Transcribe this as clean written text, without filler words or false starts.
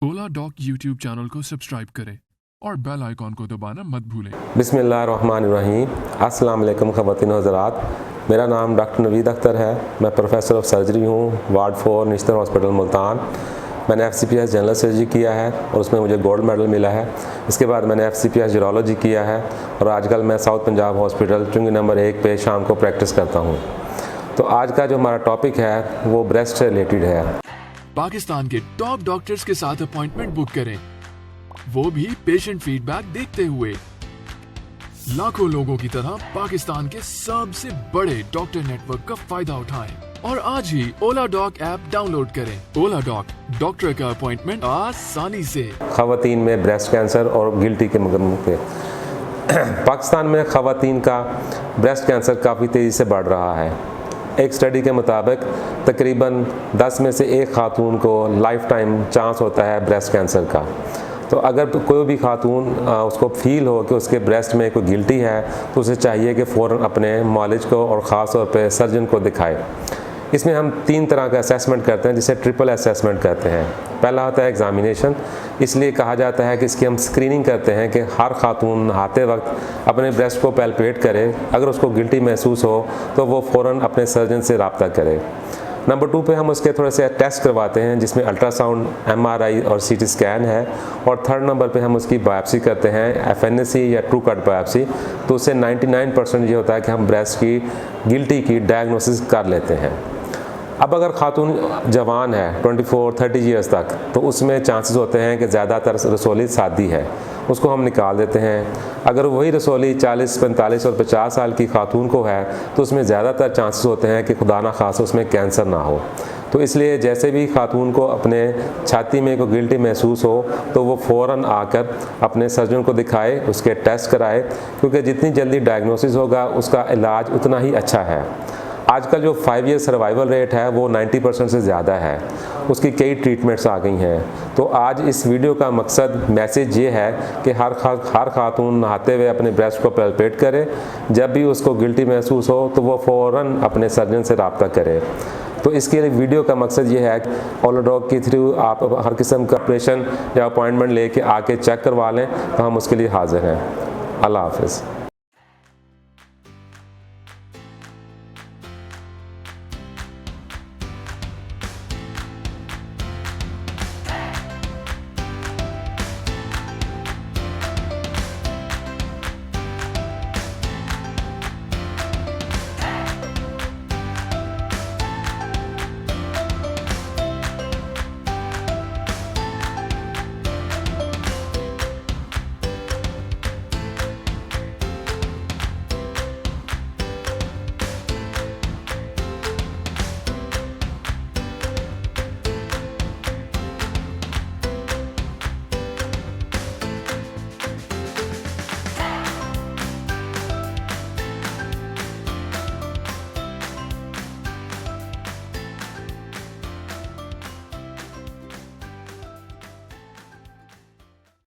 oladoc YouTube channel को subscribe करें और बेल आइकॉन को दबाना मत भूलें। बिस्मिल्लाहिर्रहमानिर्रहीम। अस्सलाम वालेकुम ख़वातीन व हज़रात, मेरा नाम डॉक्टर नवीद अख्तर है। मैं प्रोफेसर ऑफ सर्जरी हूँ, वार्ड 4 निश्तर हॉस्पिटल मुल्तान। मैंने FCPS जनरल सर्जरी किया है और उसमें मुझे गोल्ड मेडल मिला है। इसके बाद मैंने FCPS यूरोलॉजी किया है और आजकल मैं साउथ पंजाब हॉस्पिटल चुंगी नंबर 1 पे शाम को प्रैक्टिस करता हूँ। तो आज का जो हमारा टॉपिक है वो ब्रेस्ट से रिलेटेड है। पाकिस्तान के टॉप डॉक्टर्स के साथ अपॉइंटमेंट बुक करें, वो भी पेशेंट फीडबैक देखते हुए। लाखों लोगों की तरह पाकिस्तान के सबसे बड़े डॉक्टर नेटवर्क का फायदा उठाएं और आज ही oladoc ऐप डाउनलोड करें। oladoc, डॉक्टर का अपॉइंटमेंट आसानी से। ख़वातीन में ब्रेस्ट कैंसर और गिल्टी के मुकदमे पे पाकिस्तान में ख़वातीन का ब्रेस्ट कैंसर काफ़ी तेज़ी से बढ़ रहा है। एक स्टडी के मुताबिक तकरीबन 10 में से एक खातून को लाइफ टाइम चांस होता है ब्रेस्ट कैंसर का। तो अगर कोई भी खातून उसको फील हो कि उसके ब्रेस्ट में कोई गिल्टी है तो उसे चाहिए कि फ़ौरन अपने मॉलिज को और ख़ास तौर पे सर्जन को दिखाए। इसमें हम 3 तरह का असेसमेंट करते हैं जिसे ट्रिपल असेसमेंट कहते हैं। पहला होता है एग्ज़ामिनेशन। इसलिए कहा जाता है कि इसकी हम स्क्रीनिंग करते हैं कि हर खातून नहाते वक्त अपने ब्रेस्ट को पैल्पेट करे। अगर उसको गिल्टी महसूस हो तो वो फ़ौरन अपने सर्जन से रब्ता करे। नंबर 2 पे हम उसके थोड़े से टेस्ट करवाते हैं जिसमें अल्ट्रासाउंड, MRI और CT स्कैन है। और थर्ड नंबर पे हम उसकी बायोप्सी करते हैं, FNAC या ट्रू कट बायोप्सी। तो उससे 99% ये होता है कि हम ब्रेस्ट की गिल्टी की डायग्नोसिस कर लेते हैं। अब अगर खातून जवान है 24-30 ईयर्स तक, तो उसमें चांसेस होते हैं कि ज़्यादातर रसोली शादी है, उसको हम निकाल देते हैं। अगर वही रसोली 40, 45 और 50 साल की खातून को है तो उसमें ज़्यादातर चांसेस होते हैं कि खुदा ना खास उसमें कैंसर ना हो। तो इसलिए जैसे भी खातून को अपने छाती में कोई गिल्टी महसूस हो तो वो फ़ौरन आकर अपने सर्जन को दिखाए, उसके टेस्ट कराए, क्योंकि जितनी जल्दी डायग्नोसिस होगा उसका इलाज उतना ही अच्छा है। आजकल जो 5 ईयर सर्वाइवल रेट है वो 90% से ज़्यादा है। उसकी कई ट्रीटमेंट्स आ गई हैं। तो आज इस वीडियो का मकसद मैसेज ये है कि हर खातून नहाते हुए अपने ब्रेस्ट को पैल्पेट करे। जब भी उसको गिल्टी महसूस हो तो वो फ़ौरन अपने सर्जन से रब्ता करे। तो इसके लिए वीडियो का मकसद ये है कि oladoc के थ्रू आप हर किस्म का ऑपरेशन या अपॉइंटमेंट लेके आके चेक करवा लें, तो हम उसके लिए हाजिर हैं। अल्लाह हाफ़िज़।